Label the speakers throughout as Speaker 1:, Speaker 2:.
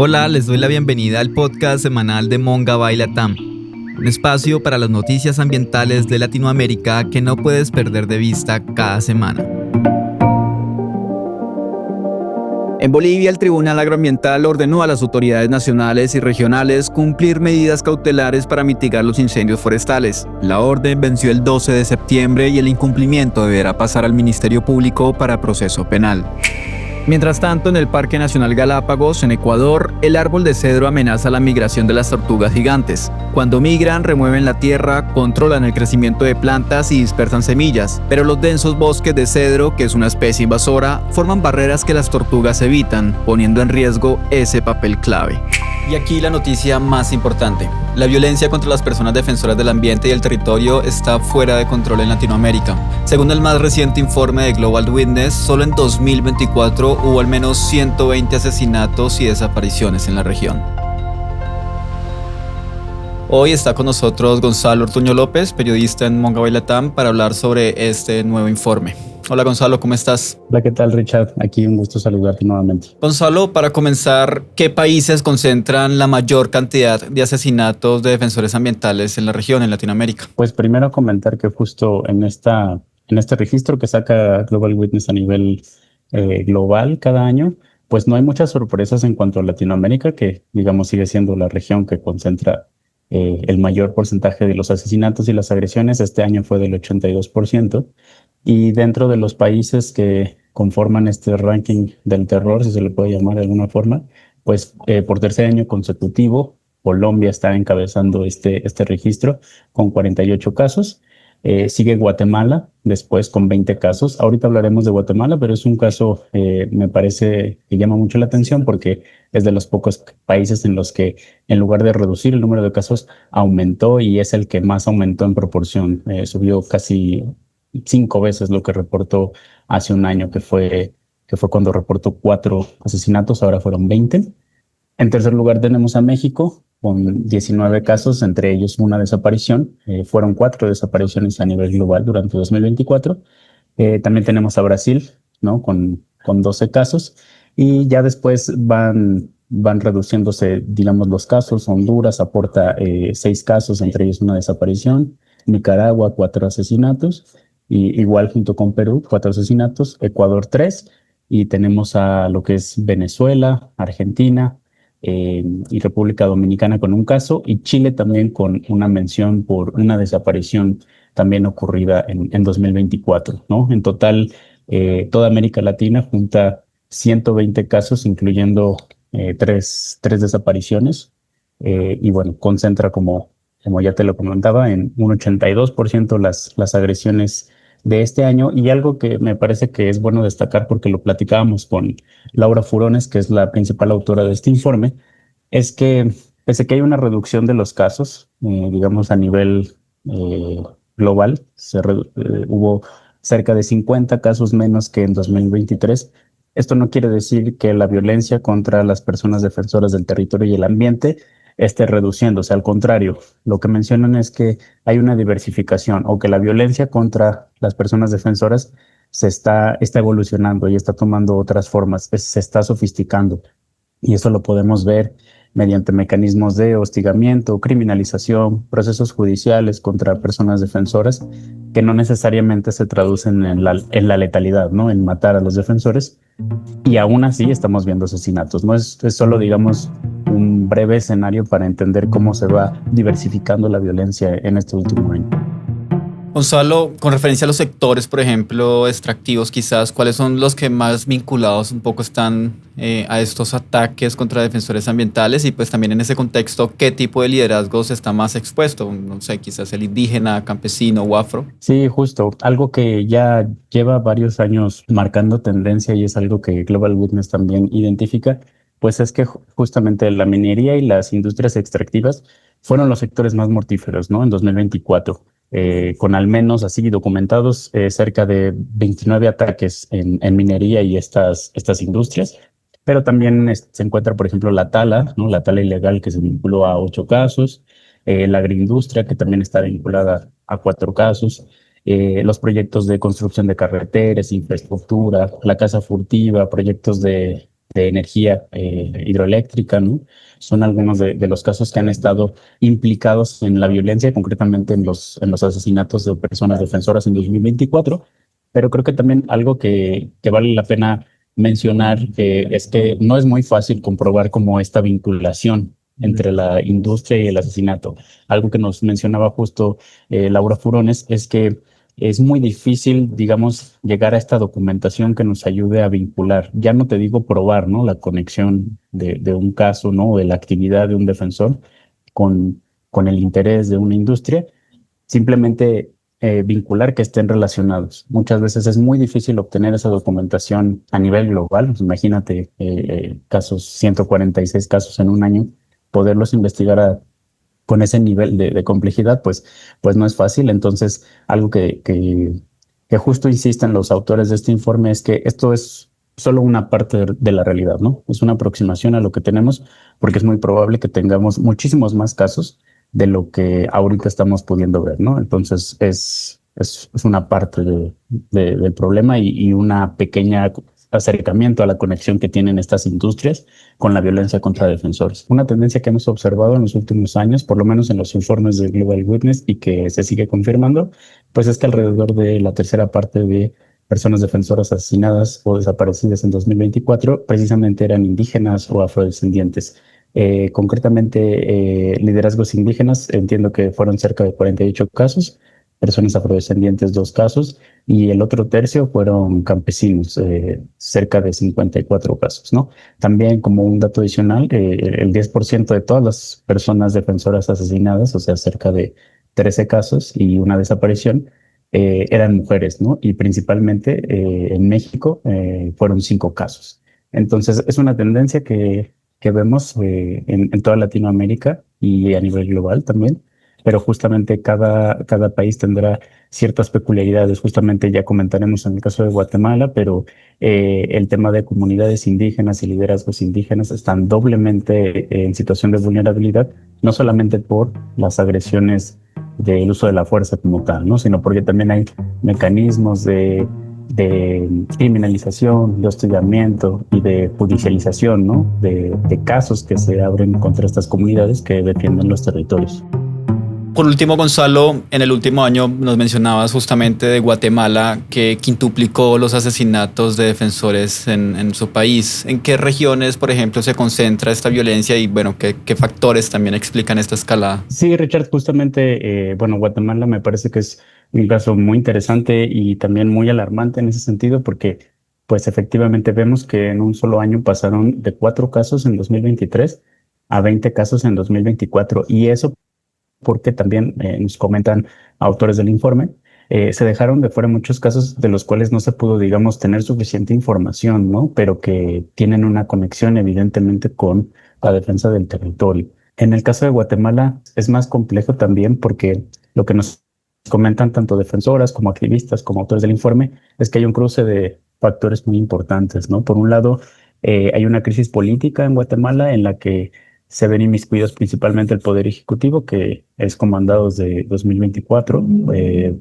Speaker 1: Hola, les doy la bienvenida al podcast semanal de Monga Latam, un espacio para las noticias ambientales de Latinoamérica que no puedes perder de vista cada semana. En Bolivia, el Tribunal Agroambiental ordenó a las autoridades nacionales y regionales cumplir medidas cautelares para mitigar los incendios forestales. La orden venció el 12 de septiembre y el incumplimiento deberá pasar al Ministerio Público para proceso penal. Mientras tanto, en el Parque Nacional Galápagos, en Ecuador, el árbol de cedro amenaza la migración de las tortugas gigantes. Cuando migran, remueven la tierra, controlan el crecimiento de plantas y dispersan semillas, pero los densos bosques de cedro, que es una especie invasora, forman barreras que las tortugas evitan, poniendo en riesgo ese papel clave. Y aquí la noticia más importante. La violencia contra las personas defensoras del ambiente y el territorio está fuera de control en Latinoamérica. Según el más reciente informe de Global Witness, solo en 2024 hubo al menos 120 asesinatos y desapariciones en la región. Hoy está con nosotros Gonzalo Ortuño López, periodista en Monga Latam, para hablar sobre este nuevo informe. Hola Gonzalo, ¿cómo estás?
Speaker 2: Hola, ¿qué tal, Richard? Aquí un gusto saludarte nuevamente.
Speaker 1: Gonzalo, para comenzar, ¿qué países concentran la mayor cantidad de asesinatos de defensores ambientales en la región, en Latinoamérica?
Speaker 2: Pues primero comentar que justo en este registro que saca Global Witness a nivel global cada año, pues no hay muchas sorpresas en cuanto a Latinoamérica, que digamos sigue siendo la región que concentra el mayor porcentaje de los asesinatos y las agresiones. Este año fue del 82%. Y dentro de los países que conforman este ranking del terror, si se le puede llamar de alguna forma, pues por tercer año consecutivo, Colombia está encabezando este registro con 48 casos. Sigue Guatemala después con 20 casos. Ahorita hablaremos de Guatemala, pero es un caso, me parece que llama mucho la atención porque es de los pocos países en los que en lugar de reducir el número de casos, aumentó y es el que más aumentó en proporción. Subió casi 5 veces lo que reportó hace un año, que fue cuando reportó 4 asesinatos, ahora fueron 20. En tercer lugar tenemos a México con 19 casos, entre ellos una desaparición. Fueron 4 desapariciones a nivel global durante 2024. También tenemos a Brasil, ¿no? Con 12 casos. Y ya después van reduciéndose, digamos, los casos. Honduras aporta 6 casos, entre ellos una desaparición. Nicaragua, 4 asesinatos. Y igual junto con Perú, 4 asesinatos. Ecuador, 3. Y tenemos a lo que es Venezuela, Argentina, y República Dominicana con un caso, y Chile también con una mención por una desaparición también ocurrida en 2024, ¿no? En total, toda América Latina junta 120 casos, incluyendo 3 desapariciones, y bueno, concentra, como ya te lo comentaba, en un 82% las agresiones de este año. Y algo que me parece que es bueno destacar, porque lo platicábamos con Laura Furones, que es la principal autora de este informe, es que pese a que hay una reducción de los casos, digamos a nivel global, hubo cerca de 50 casos menos que en 2023. Esto no quiere decir que la violencia contra las personas defensoras del territorio y el ambiente esté reduciéndose. Al contrario, lo que mencionan es que hay una diversificación, o que la violencia contra las personas defensoras está evolucionando y está tomando otras formas, se está sofisticando. Y eso lo podemos ver mediante mecanismos de hostigamiento, criminalización, procesos judiciales contra personas defensoras, que no necesariamente se traducen en la letalidad, ¿no? En matar a los defensores. Y aún así estamos viendo asesinatos. No es solo, digamos, un breve escenario para entender cómo se va diversificando la violencia en este último año.
Speaker 1: Gonzalo, con referencia a los sectores, por ejemplo, extractivos quizás, ¿cuáles son los que más vinculados un poco están a estos ataques contra defensores ambientales? Y pues también en ese contexto, ¿qué tipo de liderazgos está más expuesto? No sé, quizás el indígena, campesino o afro.
Speaker 2: Sí, justo. Algo que ya lleva varios años marcando tendencia, y es algo que Global Witness también identifica, pues es que justamente la minería y las industrias extractivas fueron los sectores más mortíferos, ¿no? En 2024. Con al menos así documentados cerca de 29 ataques en minería y estas industrias. Pero también se encuentra, por ejemplo, la tala, ¿no? La tala ilegal, que se vinculó a 8 casos, la agroindustria, que también está vinculada a 4 casos, los proyectos de construcción de carreteras, infraestructura, la caza furtiva, proyectos de de energía hidroeléctrica, ¿no? Son algunos de los casos que han estado implicados en la violencia, concretamente en los asesinatos de personas defensoras en 2024. Pero creo que también algo que vale la pena mencionar es que no es muy fácil comprobar como esta vinculación entre la industria y el asesinato. Algo que nos mencionaba justo Laura Furones es que es muy difícil, digamos, llegar a esta documentación que nos ayude a vincular. Ya no te digo probar, ¿no? La conexión de un caso, ¿no? O de la actividad de un defensor con, con el interés de una industria, simplemente vincular que estén relacionados. Muchas veces es muy difícil obtener esa documentación a nivel global. Pues imagínate casos, 146 casos en un año, poderlos investigar con ese nivel de complejidad, pues no es fácil. Entonces, algo que justo insisten los autores de este informe es que esto es solo una parte de la realidad, ¿no? Es una aproximación a lo que tenemos, porque es muy probable que tengamos muchísimos más casos de lo que ahorita estamos pudiendo ver, ¿no? Entonces, es una parte del problema y una pequeña acercamiento a la conexión que tienen estas industrias con la violencia contra defensores. Una tendencia que hemos observado en los últimos años, por lo menos en los informes de Global Witness y que se sigue confirmando, pues es que alrededor de la tercera parte de personas defensoras asesinadas o desaparecidas en 2024 precisamente eran indígenas o afrodescendientes. Concretamente, liderazgos indígenas, entiendo que fueron cerca de 48 casos, personas afrodescendientes 2 casos, y el otro tercio fueron campesinos, cerca de 54 casos, ¿no? También como un dato adicional, el 10% de todas las personas defensoras asesinadas, o sea, cerca de 13 casos y una desaparición, eran mujeres, ¿no? Y principalmente en México fueron 5 casos. Entonces, es una tendencia que vemos en toda Latinoamérica y a nivel global también, pero justamente cada país tendrá ciertas peculiaridades. Justamente ya comentaremos en el caso de Guatemala, pero el tema de comunidades indígenas y liderazgos indígenas están doblemente en situación de vulnerabilidad, no solamente por las agresiones del uso de la fuerza como tal, ¿no? Sino porque también hay mecanismos de criminalización, de hostigamiento y de judicialización, ¿no? De casos que se abren contra estas comunidades que defienden los territorios.
Speaker 1: Por último, Gonzalo, en el último año nos mencionabas justamente de Guatemala que quintuplicó los asesinatos de defensores en su país. ¿En qué regiones, por ejemplo, se concentra esta violencia y, bueno, qué factores también explican esta escalada?
Speaker 2: Sí, Richard, justamente, bueno, Guatemala me parece que es un caso muy interesante y también muy alarmante en ese sentido, porque pues efectivamente vemos que en un solo año pasaron de 4 casos en 2023 a 20 casos en 2024, y eso porque también nos comentan autores del informe, se dejaron de fuera muchos casos de los cuales no se pudo, digamos, tener suficiente información, ¿no? Pero que tienen una conexión evidentemente con la defensa del territorio. En el caso de Guatemala es más complejo también porque lo que nos comentan tanto defensoras como activistas como autores del informe es que hay un cruce de factores muy importantes, ¿no? Por un lado, hay una crisis política en Guatemala en la que se ven inmiscuidos principalmente el Poder Ejecutivo, que es comandado desde 2024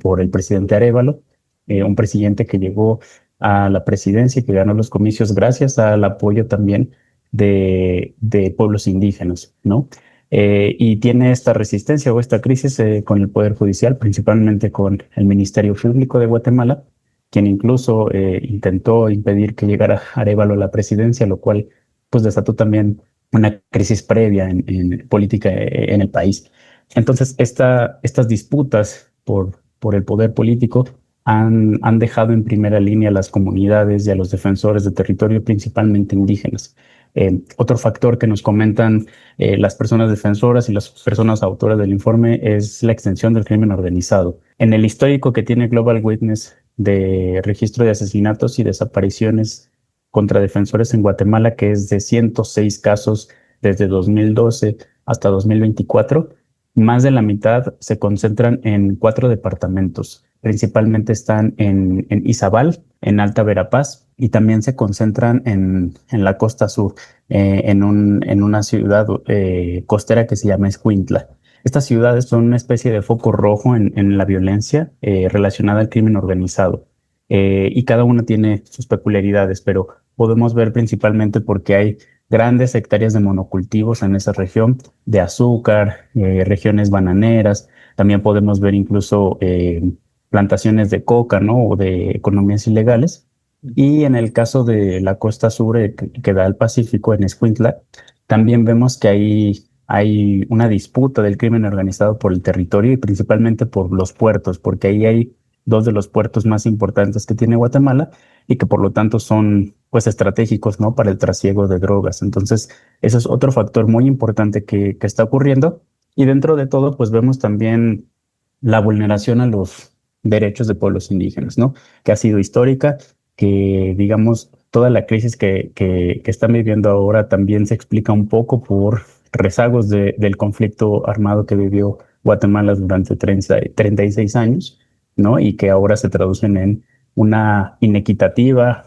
Speaker 2: por el presidente Arévalo, un presidente que llegó a la presidencia y que ganó los comicios gracias al apoyo también de pueblos indígenas, ¿no? Y tiene esta resistencia o esta crisis con el Poder Judicial, principalmente con el Ministerio Público de Guatemala, quien incluso intentó impedir que llegara Arévalo a la presidencia, lo cual pues desató también una crisis previa en política en el país. Entonces, estas disputas por el poder político han dejado en primera línea a las comunidades y a los defensores de territorio, principalmente indígenas. Otro factor que nos comentan las personas defensoras y las personas autoras del informe es la extensión del crimen organizado. En el histórico que tiene Global Witness de registro de asesinatos y desapariciones contra defensores en Guatemala, que es de 106 casos desde 2012 hasta 2024, más de la mitad se concentran en 4 departamentos. Principalmente están en Izabal, en Alta Verapaz, y también se concentran en la costa sur, en una ciudad costera que se llama Escuintla. Estas ciudades son una especie de foco rojo en la violencia relacionada al crimen organizado. y cada una tiene sus peculiaridades, pero podemos ver principalmente porque hay grandes hectáreas de monocultivos en esa región, de azúcar, regiones bananeras, también podemos ver incluso plantaciones de coca, ¿no? O de economías ilegales. Y en el caso de la costa sur que da al Pacífico, en Escuintla, también vemos que hay una disputa del crimen organizado por el territorio y principalmente por los puertos, porque ahí hay dos de los puertos más importantes que tiene Guatemala y que por lo tanto son pues estratégicos, ¿no? Para el trasiego de drogas. Entonces, eso es otro factor muy importante que está ocurriendo. Y dentro de todo, pues vemos también la vulneración a los derechos de pueblos indígenas, ¿no? Que ha sido histórica, que digamos, toda la crisis que están viviendo ahora también se explica un poco por rezagos del conflicto armado que vivió Guatemala durante 36 años, ¿no? Y que ahora se traducen en una inequitativa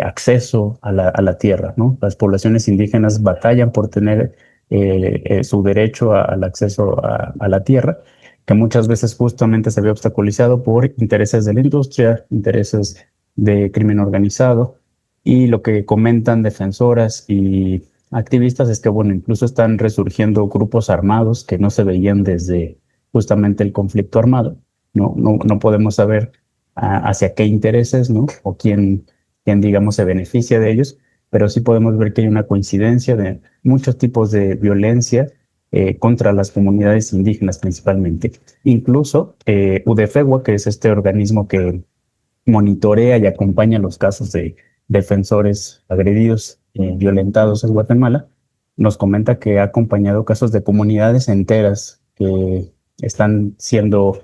Speaker 2: acceso a la tierra, ¿no? Las poblaciones indígenas batallan por tener su derecho al acceso a la tierra, que muchas veces justamente se ve obstaculizado por intereses de la industria, intereses de crimen organizado, y lo que comentan defensoras y activistas es que, bueno, incluso están resurgiendo grupos armados que no se veían desde justamente el conflicto armado. No podemos saber hacia qué intereses, ¿no? O quién, digamos, se beneficia de ellos, pero sí podemos ver que hay una coincidencia de muchos tipos de violencia contra las comunidades indígenas principalmente. Incluso UDFEGUA, que es este organismo que monitorea y acompaña los casos de defensores agredidos, violentados en Guatemala, nos comenta que ha acompañado casos de comunidades enteras que están siendo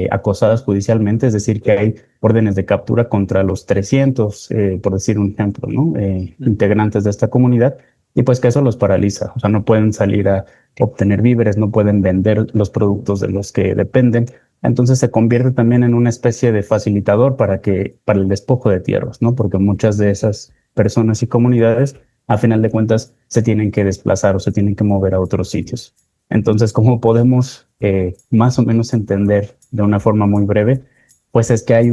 Speaker 2: acosadas judicialmente, es decir, que hay órdenes de captura contra los 300, por decir un ejemplo, ¿no? Integrantes de esta comunidad, y pues que eso los paraliza, o sea, no pueden salir a obtener víveres, no pueden vender los productos de los que dependen. Entonces se convierte también en una especie de facilitador para el despojo de tierras, ¿no? Porque muchas de esas personas y comunidades, a final de cuentas, se tienen que desplazar o se tienen que mover a otros sitios. Entonces, ¿cómo podemos más o menos entender de una forma muy breve? Pues es que hay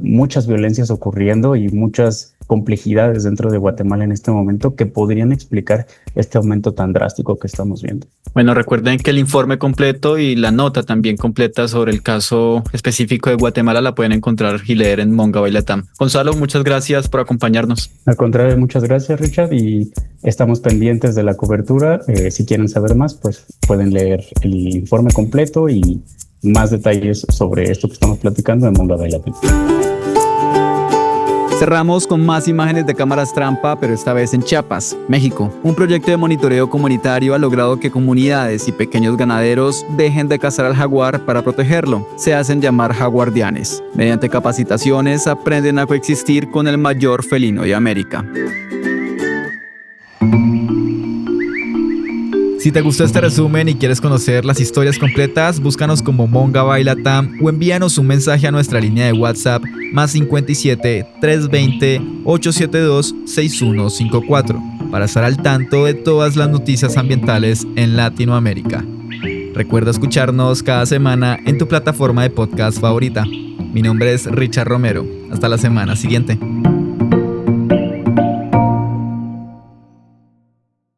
Speaker 2: muchas violencias ocurriendo y muchas complejidades dentro de Guatemala en este momento que podrían explicar este aumento tan drástico que estamos viendo.
Speaker 1: Bueno, recuerden que el informe completo y la nota también completa sobre el caso específico de Guatemala la pueden encontrar y leer en Monga Baila Tam. Gonzalo, muchas gracias por acompañarnos.
Speaker 2: Al contrario, muchas gracias, Richard, y estamos pendientes de la cobertura. Si quieren saber más, pues pueden leer el informe completo y más detalles sobre esto que estamos platicando en Monga Baila Tam.
Speaker 1: Cerramos con más imágenes de cámaras trampa, pero esta vez en Chiapas, México. Un proyecto de monitoreo comunitario ha logrado que comunidades y pequeños ganaderos dejen de cazar al jaguar para protegerlo. Se hacen llamar jaguardianes. Mediante capacitaciones aprenden a coexistir con el mayor felino de América. Si te gustó este resumen y quieres conocer las historias completas, búscanos como Monga Baila Tam o envíanos un mensaje a nuestra línea de WhatsApp +57 320 872 6154 para estar al tanto de todas las noticias ambientales en Latinoamérica. Recuerda escucharnos cada semana en tu plataforma de podcast favorita. Mi nombre es Richard Romero. Hasta la semana siguiente.